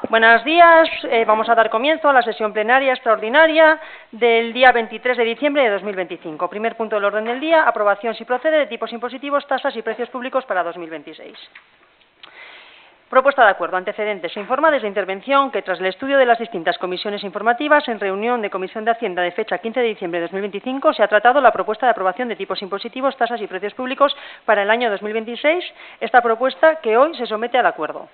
Buenos días, vamos a dar comienzo a la sesión plenaria extraordinaria del día 23 de diciembre de 2025. Primer punto del orden del día, aprobación si procede de tipos impositivos, tasas y precios públicos para 2026. Propuesta de acuerdo. Antecedentes. Se informa desde intervención que tras el estudio de las distintas comisiones informativas en reunión de Comisión de Hacienda de fecha 15 de diciembre de 2025 se ha tratado la propuesta de aprobación de tipos impositivos, tasas y precios públicos para el año 2026. Esta propuesta que hoy se somete al acuerdo.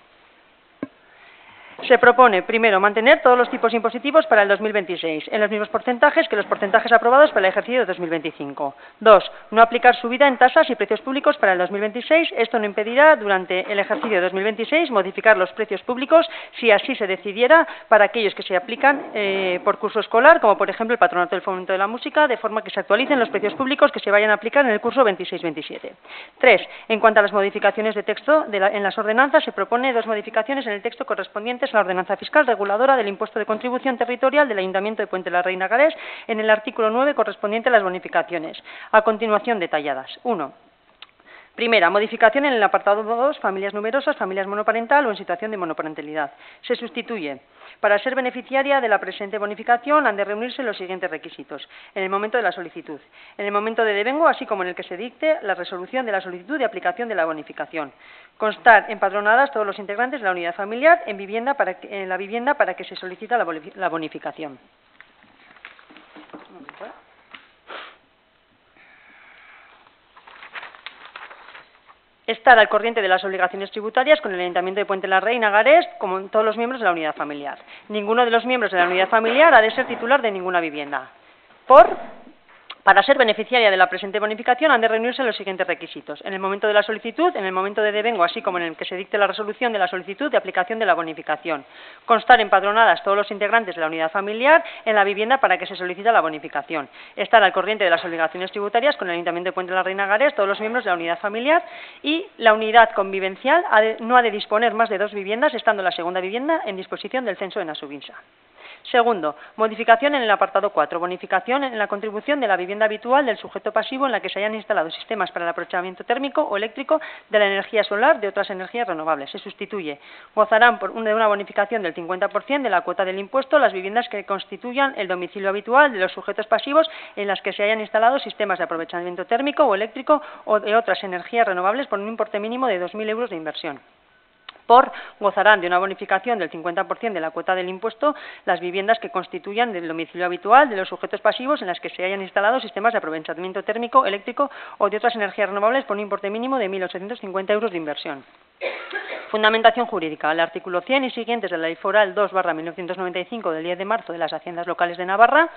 Se propone, primero, mantener todos los tipos impositivos para el 2026, en los mismos porcentajes que los porcentajes aprobados para el ejercicio de 2025. 2. No aplicar subida en tasas y precios públicos para el 2026. Esto no impedirá, durante el ejercicio de 2026, modificar los precios públicos, si así se decidiera, para aquellos que se aplican por curso escolar, como por ejemplo el Patronato del Fomento de la Música, de forma que se actualicen los precios públicos que se vayan a aplicar en el curso 26-27. 3. En cuanto a las modificaciones de texto en las ordenanzas, se propone dos modificaciones en el texto correspondientes la ordenanza fiscal reguladora del impuesto de contribución territorial del Ayuntamiento de Puente la Reina Garés en el artículo 9 correspondiente a las bonificaciones. A continuación detalladas. 1. Primera, modificación en el apartado 2, familias numerosas, familias monoparental o en situación de monoparentalidad. Se sustituye. Para ser beneficiaria de la presente bonificación han de reunirse los siguientes requisitos. En el momento de la solicitud, en el momento de devengo, así como en el que se dicte la resolución de la solicitud de aplicación de la bonificación. Constar empadronadas todos los integrantes de la unidad familiar en la vivienda para que se solicita la bonificación. Estar al corriente de las obligaciones tributarias con el Ayuntamiento de Puente la Reina Garés, como todos los miembros de la unidad familiar. Ninguno de los miembros de la unidad familiar ha de ser titular de ninguna vivienda. Para ser beneficiaria de la presente bonificación han de reunirse los siguientes requisitos. En el momento de la solicitud, en el momento de devengo, así como en el que se dicte la resolución de la solicitud de aplicación de la bonificación. Constar empadronadas todos los integrantes de la unidad familiar en la vivienda para que se solicite la bonificación. Estar al corriente de las obligaciones tributarias con el Ayuntamiento de Puente la Reina Garés, todos los miembros de la unidad familiar, y la unidad convivencial no ha de disponer más de 2 viviendas, estando la segunda vivienda en disposición del censo de Nasubinsa. Segundo, modificación en el apartado 4, bonificación en la contribución de la vivienda habitual del sujeto pasivo en la que se hayan instalado sistemas para el aprovechamiento térmico o eléctrico de la energía solar de otras energías renovables. Se sustituye. Gozarán de una bonificación del 50% de la cuota del impuesto las viviendas que constituyan el domicilio habitual de los sujetos pasivos en las que se hayan instalado sistemas de aprovechamiento térmico o eléctrico o de otras energías renovables por un importe mínimo de 2.000 euros de inversión. Gozarán de una bonificación del 50% de la cuota del impuesto las viviendas que constituyan del domicilio habitual de los sujetos pasivos en las que se hayan instalado sistemas de aprovechamiento térmico, eléctrico o de otras energías renovables por un importe mínimo de 1.850 euros de inversión. Fundamentación jurídica. El artículo 100 y siguientes de la Ley Foral 2/1995 del 10 de marzo de las Haciendas Locales de Navarra,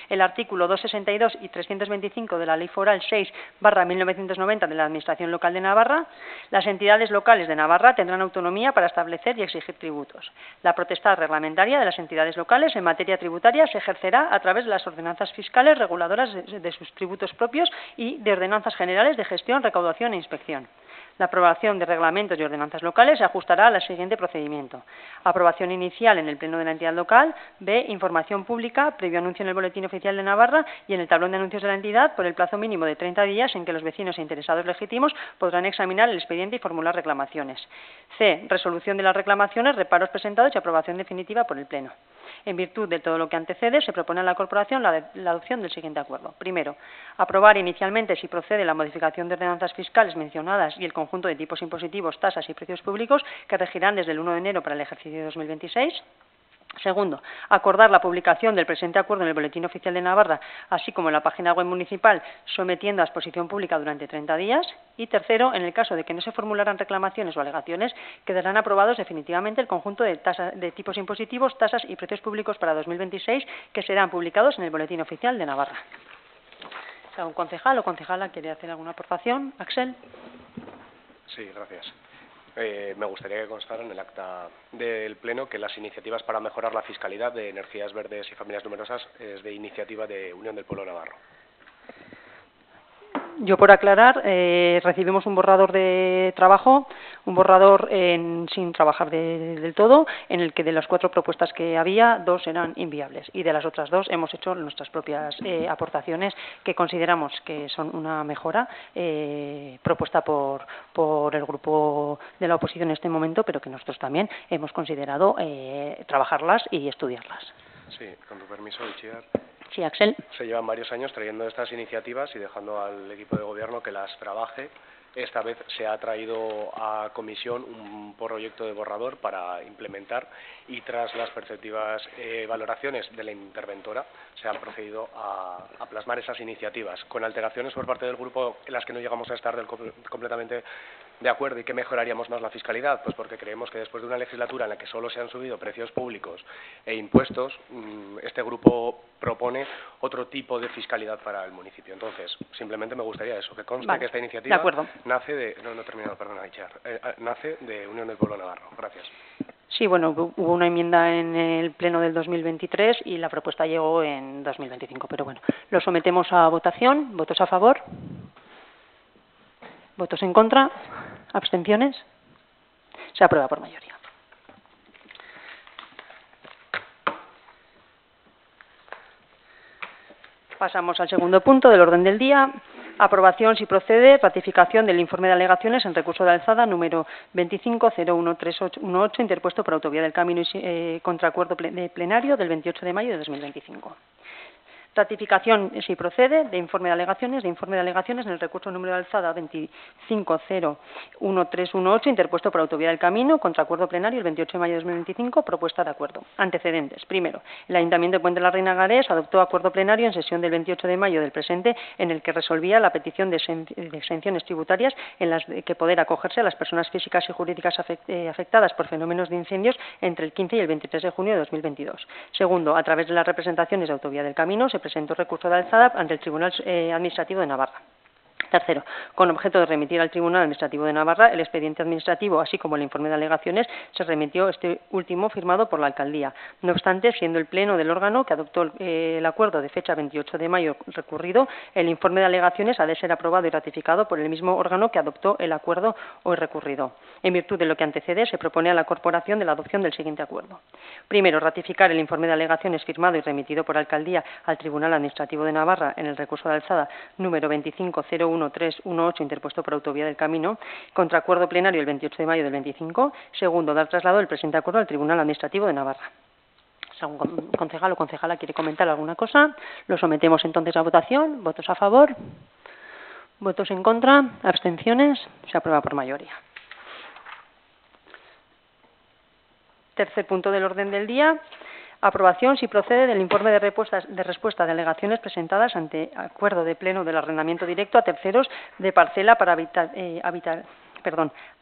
el artículo 262 y 325 de la Ley Foral 6/1990 de la Administración Local de Navarra, las entidades locales de Navarra tendrán autonomía para establecer y exigir tributos. La potestad reglamentaria de las entidades locales en materia tributaria se ejercerá a través de las ordenanzas fiscales reguladoras de sus tributos propios y de ordenanzas generales de gestión, recaudación e inspección. La aprobación de reglamentos y ordenanzas locales se ajustará al siguiente procedimiento. Aprobación inicial en el Pleno de la entidad local. B. Información pública, previo anuncio en el Boletín Oficial de Navarra y en el tablón de anuncios de la entidad por el plazo mínimo de 30 días en que los vecinos e interesados legítimos podrán examinar el expediente y formular reclamaciones. C. Resolución de las reclamaciones, reparos presentados y aprobación definitiva por el Pleno. En virtud de todo lo que antecede, se propone a la Corporación la adopción del siguiente acuerdo. Primero, aprobar inicialmente, si procede, la modificación de ordenanzas fiscales mencionadas y el conjunto de tipos impositivos, tasas y precios públicos que regirán desde el 1 de enero para el ejercicio de 2026. Segundo, acordar la publicación del presente acuerdo en el Boletín Oficial de Navarra, así como en la página web municipal, sometiendo a exposición pública durante 30 días. Y tercero, en el caso de que no se formularan reclamaciones o alegaciones, quedarán aprobados definitivamente el conjunto de tipos impositivos, tasas y precios públicos para 2026, que serán publicados en el Boletín Oficial de Navarra. Si algún concejal o concejala quiere hacer alguna aportación. Axel. Sí, gracias. Me gustaría que constara en el acta del Pleno que las iniciativas para mejorar la fiscalidad de energías verdes y familias numerosas es de iniciativa de Unión del Pueblo Navarro. Yo, por aclarar, recibimos un borrador de trabajo, un borrador sin trabajar del todo, en el que de las 4 propuestas que había, 2 eran inviables, y de las otras 2 hemos hecho nuestras propias aportaciones, que consideramos que son una mejora propuesta por el grupo de la oposición en este momento, pero que nosotros también hemos considerado trabajarlas y estudiarlas. Sí, con tu permiso, Itziar. Sí, Axel. Se llevan varios años trayendo estas iniciativas y dejando al equipo de gobierno que las trabaje. Esta vez se ha traído a comisión un proyecto de borrador para implementar y tras las perceptivas valoraciones de la interventora se han procedido a plasmar esas iniciativas con alteraciones por parte del grupo en las que no llegamos a estar completamente de acuerdo. ¿Y qué mejoraríamos más la fiscalidad? Pues porque creemos que después de una legislatura en la que solo se han subido precios públicos e impuestos, este grupo propone otro tipo de fiscalidad para el municipio. Entonces, simplemente me gustaría eso, que conste que esta iniciativa nace de... No he terminado, perdona, Itziar. Nace de Unión del Pueblo Navarro. Gracias. Sí, bueno, hubo una enmienda en el pleno del 2023 y la propuesta llegó en 2025, pero bueno, lo sometemos a votación. ¿Votos a favor? ¿Votos en contra? ¿Abstenciones? Se aprueba por mayoría. Pasamos al segundo punto del orden del día. Aprobación, si procede, ratificación del informe de alegaciones en recurso de alzada número 25-013818, interpuesto por Autovía del Camino y contraacuerdo plenario del 28 de mayo de 2025. Ratificación, si procede, de informe de alegaciones en el recurso número de alzada 25-01318, interpuesto por Autovía del Camino, contra acuerdo plenario el 28 de mayo de 2025, propuesta de acuerdo. Antecedentes. Primero, el Ayuntamiento de Puente de la Reina Garés adoptó acuerdo plenario en sesión del 28 de mayo del presente, en el que resolvía la petición de exenciones tributarias en las que poder acogerse a las personas físicas y jurídicas afectadas por fenómenos de incendios entre el 15 y el 23 de junio de 2022. Segundo, a través de las representaciones de Autovía del Camino, se presentó recurso de alzada ante el Tribunal Administrativo de Navarra. Tercero, con objeto de remitir al Tribunal Administrativo de Navarra el expediente administrativo, así como el informe de alegaciones, se remitió este último firmado por la Alcaldía. No obstante, siendo el Pleno del órgano que adoptó el acuerdo de fecha 28 de mayo recurrido, el informe de alegaciones ha de ser aprobado y ratificado por el mismo órgano que adoptó el acuerdo hoy recurrido. En virtud de lo que antecede, se propone a la Corporación de la adopción del siguiente acuerdo. Primero, ratificar el informe de alegaciones firmado y remitido por la Alcaldía al Tribunal Administrativo de Navarra en el recurso de alzada número 25-01318, interpuesto por Autovía del Camino, contra acuerdo plenario el 28 de mayo del 25. Segundo, dar traslado del presente acuerdo al Tribunal Administrativo de Navarra. Si algún concejal o concejala quiere comentar alguna cosa, lo sometemos entonces a votación. ¿Votos a favor? ¿Votos en contra? ¿Abstenciones? Se aprueba por mayoría. Tercer punto del orden del día. Aprobación, si procede, del informe de respuesta de alegaciones presentadas ante acuerdo de pleno del arrendamiento directo a terceros de parcela para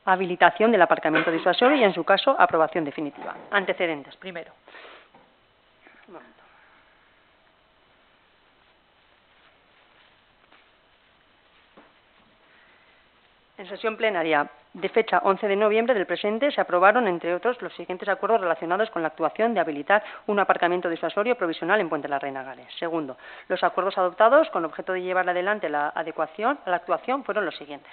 habilitación del aparcamiento disuasorio y, en su caso, aprobación definitiva. Antecedentes. Primero. Un momento. En sesión plenaria de fecha 11 de noviembre del presente se aprobaron, entre otros, los siguientes acuerdos relacionados con la actuación de habilitar un aparcamiento disuasorio provisional en Puente de la Reina Garés. Segundo, los acuerdos adoptados con objeto de llevar adelante la actuación fueron los siguientes.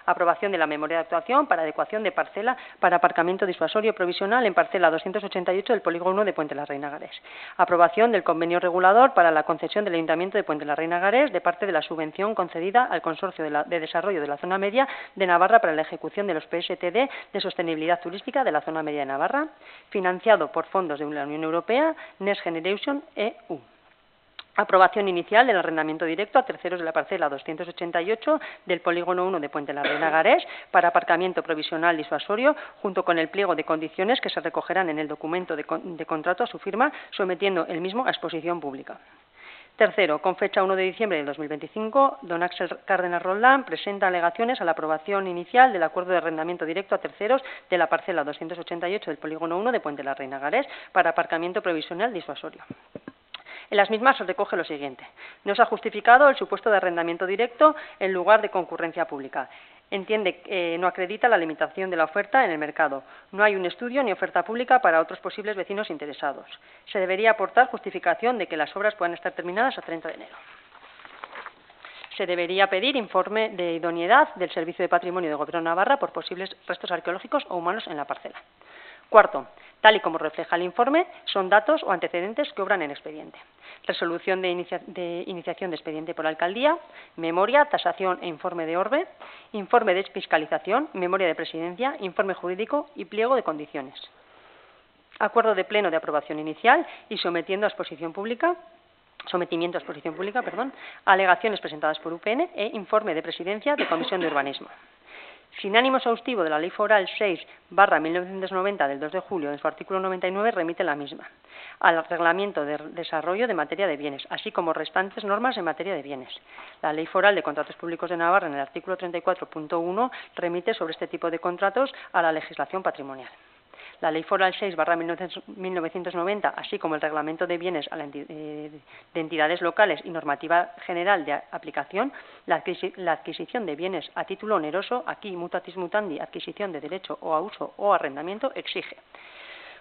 Aprobación de la memoria de actuación para adecuación de parcela para aparcamiento disuasorio provisional en parcela 288 del polígono 1 de Puente de la Reina Garés. Aprobación del convenio regulador para la concesión del Ayuntamiento de Puente de la Reina Garés de parte de la subvención concedida al Consorcio de Desarrollo de la Zona Media de Navarra para la ejecución de los PSTD de sostenibilidad turística de la Zona Media de Navarra, financiado por fondos de la Unión Europea, Next Generation EU. Aprobación inicial del arrendamiento directo a terceros de la parcela 288 del polígono 1 de Puente de la Reina Garés para aparcamiento provisional disuasorio, junto con el pliego de condiciones que se recogerán en el documento de contrato a su firma, sometiendo el mismo a exposición pública. Tercero, con fecha 1 de diciembre de 2025, don Axel Cárdenas Roldán presenta alegaciones a la aprobación inicial del acuerdo de arrendamiento directo a terceros de la parcela 288 del polígono 1 de Puente de la Reina Garés para aparcamiento provisional disuasorio. En las mismas se recoge lo siguiente. No se ha justificado el supuesto de arrendamiento directo en lugar de concurrencia pública. Entiende que no acredita la limitación de la oferta en el mercado. No hay un estudio ni oferta pública para otros posibles vecinos interesados. Se debería aportar justificación de que las obras puedan estar terminadas a 30 de enero. se debería pedir informe de idoneidad del Servicio de Patrimonio del Gobierno de Navarra por posibles restos arqueológicos o humanos en la parcela. Cuarto, tal y como refleja el informe, son datos o antecedentes que obran en expediente. Resolución de iniciación de expediente por la alcaldía, memoria, tasación e informe de orbe, informe de fiscalización, memoria de presidencia, informe jurídico y pliego de condiciones. Acuerdo de pleno de aprobación inicial y sometimiento a exposición pública, alegaciones presentadas por UPN e informe de presidencia de Comisión de Urbanismo. Sin ánimo exhaustivo de la Ley Foral 6/1990 del 2 de julio, en su artículo 99, remite la misma al Reglamento de Desarrollo de Materia de Bienes, así como restantes normas en materia de bienes. La Ley Foral de Contratos Públicos de Navarra, en el artículo 34.1, remite sobre este tipo de contratos a la legislación patrimonial. La Ley Foral 6/1990, así como el Reglamento de Bienes de entidades locales y normativa general de aplicación, la adquisición de bienes a título oneroso, aquí mutatis mutandi, adquisición de derecho o a uso o arrendamiento, exige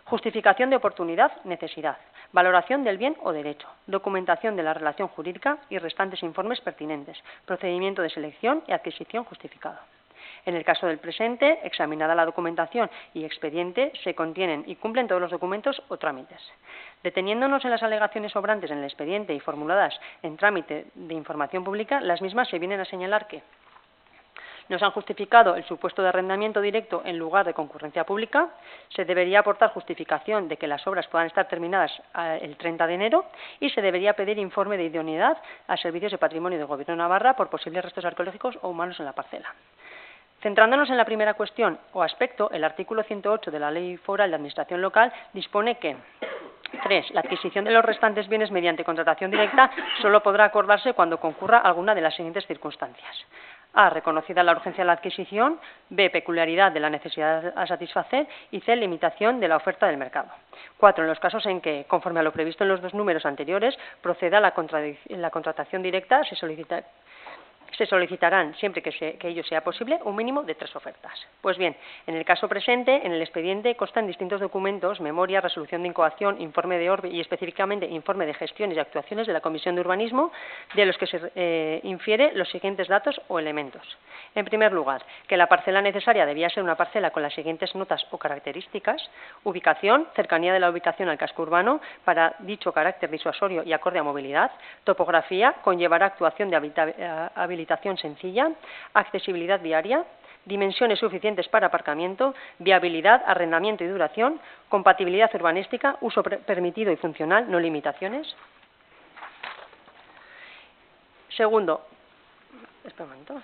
justificación de oportunidad, necesidad, valoración del bien o derecho, documentación de la relación jurídica y restantes informes pertinentes, procedimiento de selección y adquisición justificado. En el caso del presente, examinada la documentación y expediente, se contienen y cumplen todos los documentos o trámites. Deteniéndonos en las alegaciones sobrantes en el expediente y formuladas en trámite de información pública, las mismas se vienen a señalar que nos han justificado el supuesto de arrendamiento directo en lugar de concurrencia pública, se debería aportar justificación de que las obras puedan estar terminadas el 30 de enero y se debería pedir informe de idoneidad a Servicios de Patrimonio del Gobierno de Navarra por posibles restos arqueológicos o humanos en la parcela. Centrándonos en la primera cuestión o aspecto, el artículo 108 de la Ley Foral de Administración Local dispone que 3. La adquisición de los restantes bienes mediante contratación directa solo podrá acordarse cuando concurra alguna de las siguientes circunstancias. A. Reconocida la urgencia de la adquisición. B. Peculiaridad de la necesidad a satisfacer. Y C. Limitación de la oferta del mercado. 4. En los casos en que, conforme a lo previsto en los dos números anteriores, proceda la contratación directa, se solicitarán, siempre que ello sea posible, un mínimo de 3 ofertas. Pues bien, en el caso presente, en el expediente constan distintos documentos, memoria, resolución de incoación, informe de orbe y específicamente informe de gestiones y actuaciones de la Comisión de Urbanismo, de los que se infiere los siguientes datos o elementos. En primer lugar, que la parcela necesaria debía ser una parcela con las siguientes notas o características: ubicación, cercanía de la ubicación al casco urbano para dicho carácter disuasorio y acorde a movilidad; topografía, conllevará actuación de habilitación sencilla; accesibilidad viaria; dimensiones suficientes para aparcamiento; viabilidad, arrendamiento y duración; compatibilidad urbanística, uso permitido y funcional, no limitaciones. Segundo, espera un momento.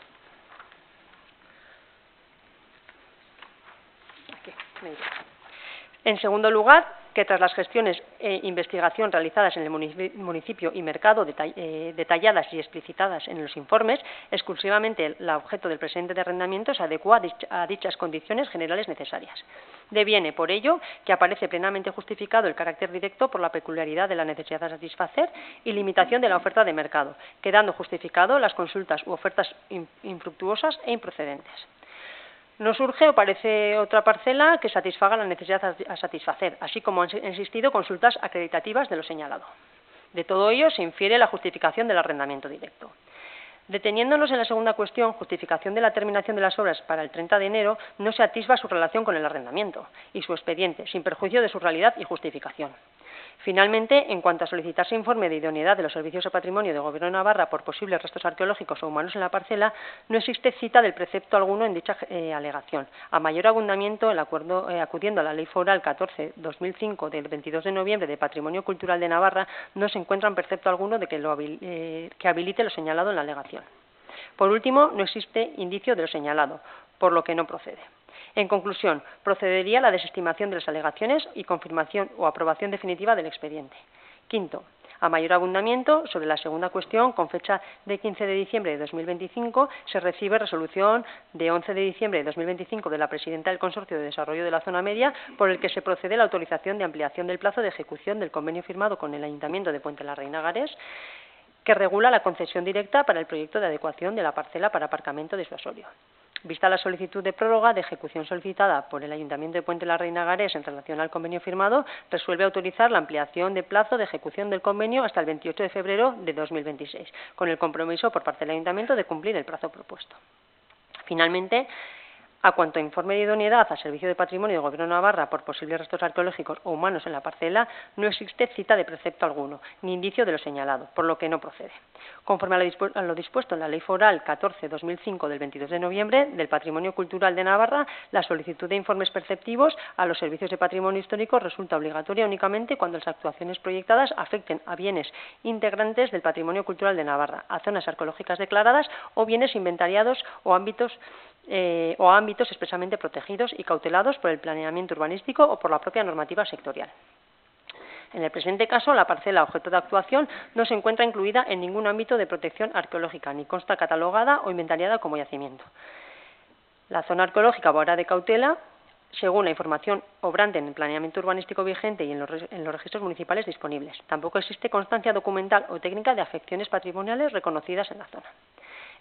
En segundo lugar, que tras las gestiones e investigación realizadas en el municipio y mercado, detalladas y explicitadas en los informes, exclusivamente el objeto del presente de arrendamiento se adecua a dichas condiciones generales necesarias. Deviene, por ello, que aparece plenamente justificado el carácter directo por la peculiaridad de la necesidad a satisfacer y limitación de la oferta de mercado, quedando justificado las consultas u ofertas infructuosas e improcedentes. No surge o parece otra parcela que satisfaga la necesidad a satisfacer, así como han existido consultas acreditativas de lo señalado. De todo ello se infiere la justificación del arrendamiento directo. Deteniéndonos en la segunda cuestión, justificación de la terminación de las obras para el 30 de enero, no se atisba su relación con el arrendamiento y su expediente, sin perjuicio de su realidad y justificación. Finalmente, en cuanto a solicitarse informe de idoneidad de los servicios de patrimonio del Gobierno de Navarra por posibles restos arqueológicos o humanos en la parcela, no existe cita del precepto alguno en dicha alegación. A mayor abundamiento, acudiendo a la Ley Foral 14/2005 del 22 de noviembre de Patrimonio Cultural de Navarra, no se encuentra en precepto alguno de que habilite lo señalado en la alegación. Por último, no existe indicio de lo señalado, por lo que no procede. En conclusión, procedería la desestimación de las alegaciones y confirmación o aprobación definitiva del expediente. Quinto, a mayor abundamiento, sobre la segunda cuestión, con fecha de 15 de diciembre de 2025, se recibe resolución de 11 de diciembre de 2025 de la presidenta del Consorcio de Desarrollo de la Zona Media, por el que se procede a la autorización de ampliación del plazo de ejecución del convenio firmado con el Ayuntamiento de Puente la Reina Garés, que regula la concesión directa para el proyecto de adecuación de la parcela para aparcamiento disuasorio. Vista la solicitud de prórroga de ejecución solicitada por el Ayuntamiento de Puente la Reina Garés en relación al convenio firmado, resuelve autorizar la ampliación de plazo de ejecución del convenio hasta el 28 de febrero de 2026, con el compromiso por parte del Ayuntamiento de cumplir el plazo propuesto. Finalmente, a cuanto informe de idoneidad al Servicio de Patrimonio del Gobierno de Navarra por posibles restos arqueológicos o humanos en la parcela, no existe cita de precepto alguno, ni indicio de lo señalado, por lo que no procede. Conforme a lo dispuesto en la Ley Foral 14/2005 del 22 de noviembre del Patrimonio Cultural de Navarra, la solicitud de informes perceptivos a los servicios de patrimonio histórico resulta obligatoria únicamente cuando las actuaciones proyectadas afecten a bienes integrantes del patrimonio cultural de Navarra, a zonas arqueológicas declaradas o bienes inventariados o ámbitos expresamente protegidos y cautelados por el planeamiento urbanístico o por la propia normativa sectorial. En el presente caso, la parcela objeto de actuación no se encuentra incluida en ningún ámbito de protección arqueológica, ni consta catalogada o inventariada como yacimiento. La zona arqueológica o área de cautela, según la información obrante en el planeamiento urbanístico vigente y en los registros municipales disponibles. Tampoco existe constancia documental o técnica de afecciones patrimoniales reconocidas en la zona.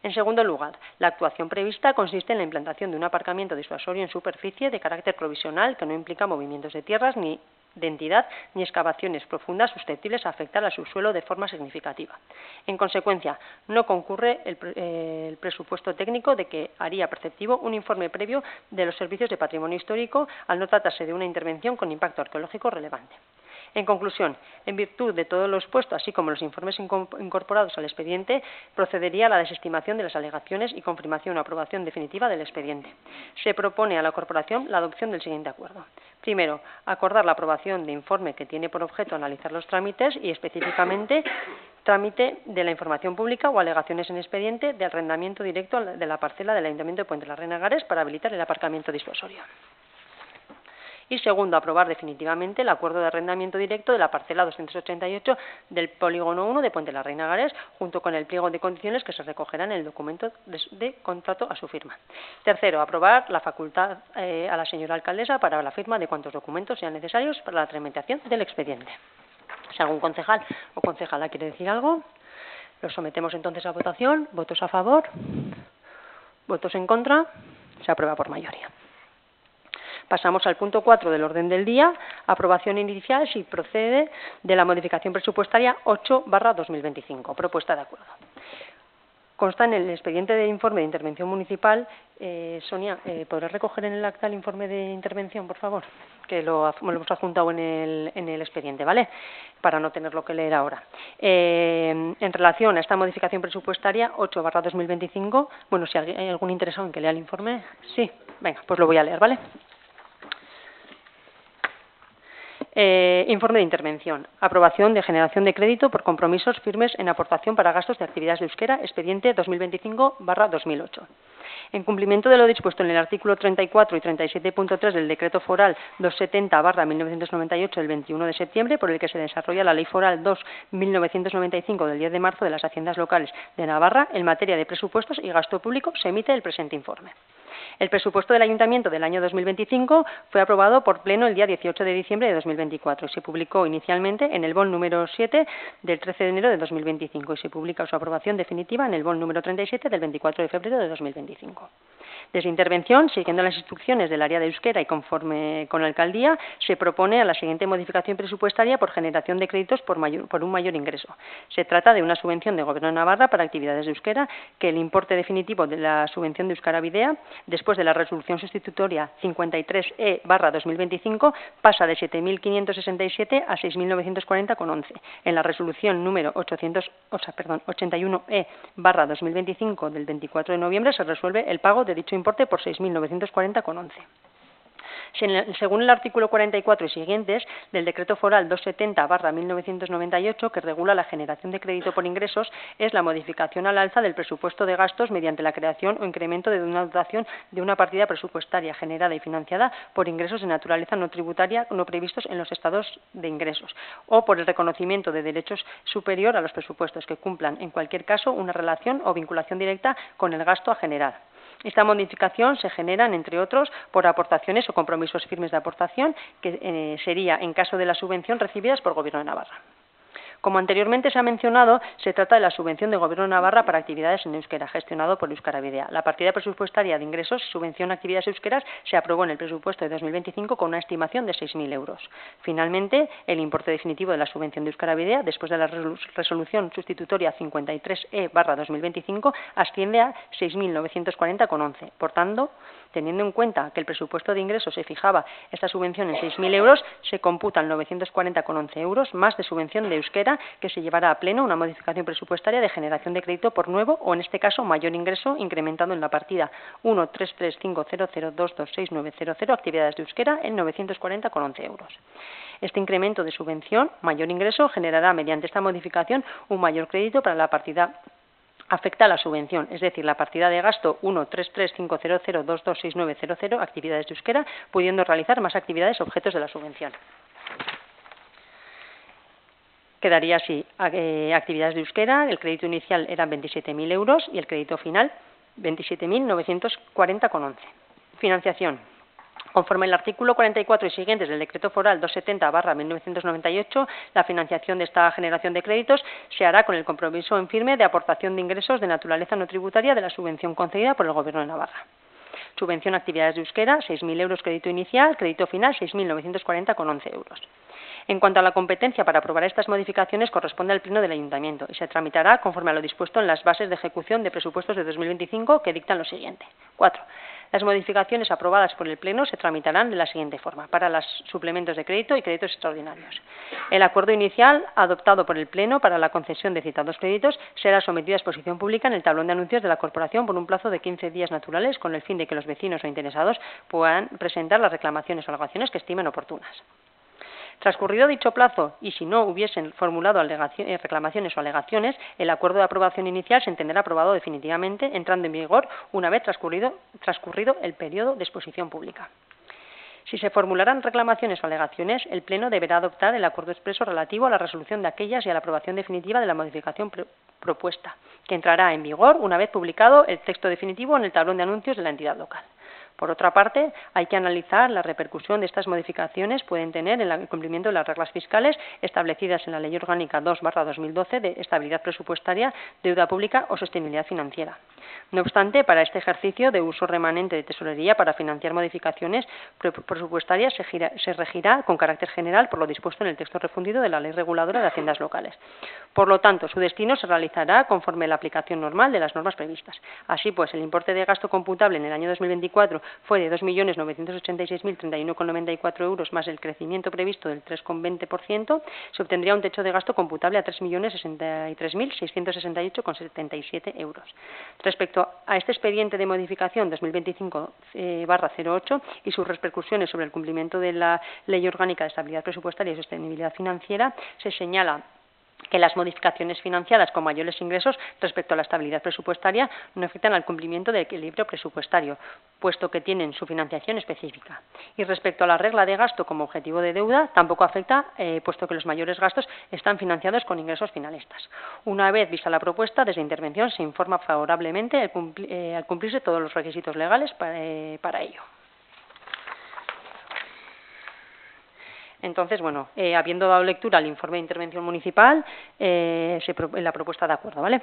En segundo lugar, la actuación prevista consiste en la implantación de un aparcamiento disuasorio en superficie de carácter provisional que no implica movimientos de tierras ni de entidad ni excavaciones profundas susceptibles a afectar al subsuelo de forma significativa. En consecuencia, no concurre el presupuesto técnico de que haría perceptivo un informe previo de los servicios de patrimonio histórico al no tratarse de una intervención con impacto arqueológico relevante. En conclusión, en virtud de todo lo expuesto, así como los informes incorporados al expediente, procedería a la desestimación de las alegaciones y confirmación o aprobación definitiva del expediente. Se propone a la Corporación la adopción del siguiente acuerdo. Primero, acordar la aprobación de informe que tiene por objeto analizar los trámites y específicamente trámite de la información pública o alegaciones en expediente de arrendamiento directo de la parcela del Ayuntamiento de Puente la Reina Garés para habilitar el aparcamiento disuasorio. Y segundo, aprobar definitivamente el acuerdo de arrendamiento directo de la parcela 288 del Polígono 1 de Puente la Reina Garés, junto con el pliego de condiciones que se recogerán en el documento de contrato a su firma. Tercero, aprobar la facultad a la señora alcaldesa para la firma de cuantos documentos sean necesarios para la tramitación del expediente. Si algún concejal o concejala quiere decir algo, lo sometemos entonces a votación. ¿Votos a favor? ¿Votos en contra? Se aprueba por mayoría. Pasamos al punto 4 del orden del día, aprobación inicial si procede de la modificación presupuestaria 8/2025, propuesta de acuerdo. Consta en el expediente de informe de intervención municipal. Sonia, ¿podrás recoger en el acta el informe de intervención, por favor? Que lo hemos adjuntado en el expediente, ¿vale? Para no tenerlo que leer ahora. En relación a esta modificación presupuestaria 8/2025, bueno, si hay algún interesado en que lea el informe, sí, venga, pues lo voy a leer, ¿vale? Informe de intervención. Aprobación de generación de crédito por compromisos firmes en aportación para gastos de actividades de euskera, expediente 2025/2008. En cumplimiento de lo dispuesto en el artículo 34 y 37.3 del Decreto Foral 270/1998 del 21 de septiembre, por el que se desarrolla la Ley Foral 2/1995 del 10 de marzo de las Haciendas Locales de Navarra, en materia de presupuestos y gasto público, se emite el presente informe. El presupuesto del Ayuntamiento del año 2025 fue aprobado por Pleno el día 18 de diciembre de 2024 y se publicó inicialmente en el BON número 7 del 13 de enero de 2025 y se publica su aprobación definitiva en el BON número 37 del 24 de febrero de 2025. Desde intervención, siguiendo las instrucciones del área de euskera y conforme con la alcaldía, se propone a la siguiente modificación presupuestaria por generación de créditos por un mayor ingreso. Se trata de una subvención de Gobierno de Navarra para actividades de euskera, que el importe definitivo de la subvención de Euskara Bidea, después de la resolución sustitutoria 53E/2025, pasa de 7.567 a 6.940,11. En la resolución número 81E/2025 del 24 de noviembre se resuelve el pago de dicho importe por 6.940,11. Según el artículo 44 y siguientes del Decreto Foral 270/1998, que regula la generación de crédito por ingresos, es la modificación al alza del presupuesto de gastos mediante la creación o incremento de una dotación de una partida presupuestaria generada y financiada por ingresos de naturaleza no tributaria no previstos en los estados de ingresos, o por el reconocimiento de derechos superior a los presupuestos que cumplan, en cualquier caso, una relación o vinculación directa con el gasto a generar. Esta modificación se genera, entre otros, por aportaciones o compromisos firmes de aportación, que sería en caso de la subvención recibidas por Gobierno de Navarra. Como anteriormente se ha mencionado, se trata de la subvención del Gobierno de Navarra para actividades en euskera, gestionado por Euskara Bidea. La partida presupuestaria de ingresos, subvención a actividades euskeras, se aprobó en el presupuesto de 2025 con una estimación de 6.000 euros. Finalmente, el importe definitivo de la subvención de Euskara Bidea, después de la resolución sustitutoria 53E/2025, asciende a 6.940,11. Por tanto, teniendo en cuenta que el presupuesto de ingresos se fijaba esta subvención en 6.000 euros, se computan 940,11 euros más de subvención de euskera, que se llevará a pleno una modificación presupuestaria de generación de crédito por nuevo o, en este caso, mayor ingreso, incrementando en la partida 13350022690 actividades de euskera en 940,11 euros. Este incremento de subvención, mayor ingreso, generará mediante esta modificación un mayor crédito para la partida afecta a la subvención, es decir, la partida de gasto 13350022690 actividades de euskera, pudiendo realizar más actividades objetos de la subvención. Quedaría así, actividades de euskera, el crédito inicial eran 27.000 euros y el crédito final 27.940,11. Financiación. Conforme el artículo 44 y siguientes del Decreto Foral 270/1998, la financiación de esta generación de créditos se hará con el compromiso en firme de aportación de ingresos de naturaleza no tributaria de la subvención concedida por el Gobierno de Navarra. Subvención a actividades de euskera, 6.000 euros crédito inicial, crédito final 6.940,11 euros. En cuanto a la competencia para aprobar estas modificaciones, corresponde al Pleno del Ayuntamiento y se tramitará conforme a lo dispuesto en las bases de ejecución de presupuestos de 2025, que dictan lo siguiente. 4. Las modificaciones aprobadas por el Pleno se tramitarán de la siguiente forma: para los suplementos de crédito y créditos extraordinarios. El acuerdo inicial adoptado por el Pleno para la concesión de citados créditos será sometido a exposición pública en el tablón de anuncios de la Corporación por un plazo de 15 días naturales, con el fin de que los vecinos o interesados puedan presentar las reclamaciones o alegaciones que estimen oportunas. Transcurrido dicho plazo, y si no hubiesen formulado reclamaciones o alegaciones, el acuerdo de aprobación inicial se entenderá aprobado definitivamente, entrando en vigor una vez transcurrido el periodo de exposición pública. Si se formularán reclamaciones o alegaciones, el Pleno deberá adoptar el acuerdo expreso relativo a la resolución de aquellas y a la aprobación definitiva de la modificación propuesta, que entrará en vigor una vez publicado el texto definitivo en el tablón de anuncios de la entidad local. Por otra parte, hay que analizar la repercusión de estas modificaciones pueden tener en el cumplimiento de las reglas fiscales establecidas en la Ley Orgánica 2/2012 de Estabilidad Presupuestaria, Deuda Pública o Sostenibilidad Financiera. No obstante, para este ejercicio de uso remanente de tesorería para financiar modificaciones presupuestarias se regirá con carácter general por lo dispuesto en el texto refundido de la Ley Reguladora de Haciendas Locales. Por lo tanto, su destino se realizará conforme a la aplicación normal de las normas previstas. Así pues, el importe de gasto computable en el año 2024 fue de 2.986.031,94 euros más el crecimiento previsto del 3,20%, se obtendría un techo de gasto computable a 3.063.668,77 euros. Respecto a este expediente de modificación 2025/08 y sus repercusiones sobre el cumplimiento de la Ley Orgánica de Estabilidad Presupuestaria y Sostenibilidad Financiera, se señala que las modificaciones financiadas con mayores ingresos respecto a la estabilidad presupuestaria no afectan al cumplimiento del equilibrio presupuestario, puesto que tienen su financiación específica. Y respecto a la regla de gasto como objetivo de deuda, tampoco afecta, puesto que los mayores gastos están financiados con ingresos finalistas. Una vez vista la propuesta, desde intervención se informa favorablemente al cumplirse todos los requisitos legales para ello. Entonces, bueno, habiendo dado lectura al informe de intervención municipal, la propuesta de acuerdo, ¿vale?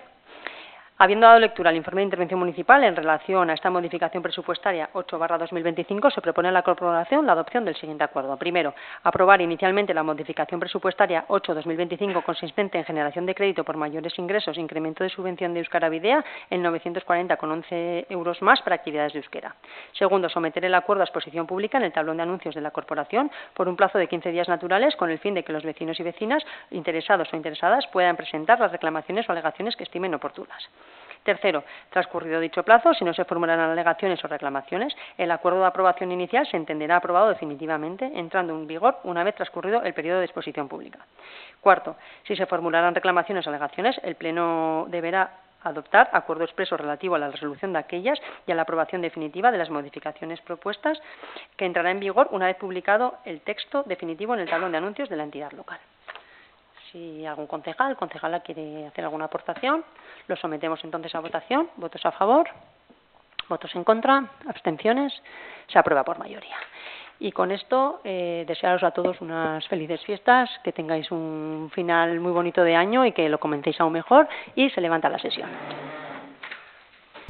Habiendo dado lectura al informe de intervención municipal en relación a esta modificación presupuestaria 8/2025, se propone a la Corporación la adopción del siguiente acuerdo. Primero, aprobar inicialmente la modificación presupuestaria 8/2025 consistente en generación de crédito por mayores ingresos, incremento de subvención de Euskara Bidea en 940,11 euros más para actividades de euskera. Segundo, someter el acuerdo a exposición pública en el tablón de anuncios de la Corporación por un plazo de 15 días naturales, con el fin de que los vecinos y vecinas interesados o interesadas puedan presentar las reclamaciones o alegaciones que estimen oportunas. Tercero, transcurrido dicho plazo, si no se formularán alegaciones o reclamaciones, el acuerdo de aprobación inicial se entenderá aprobado definitivamente, entrando en vigor una vez transcurrido el periodo de exposición pública. Cuarto, si se formularán reclamaciones o alegaciones, el Pleno deberá adoptar acuerdo expreso relativo a la resolución de aquellas y a la aprobación definitiva de las modificaciones propuestas, que entrará en vigor una vez publicado el texto definitivo en el tablón de anuncios de la entidad local. Si algún concejala quiere hacer alguna aportación, lo sometemos entonces a votación. ¿Votos a favor? ¿Votos en contra? ¿Abstenciones? Se aprueba por mayoría. Y con esto, desearos a todos unas felices fiestas, que tengáis un final muy bonito de año y que lo comentéis aún mejor, y se levanta la sesión.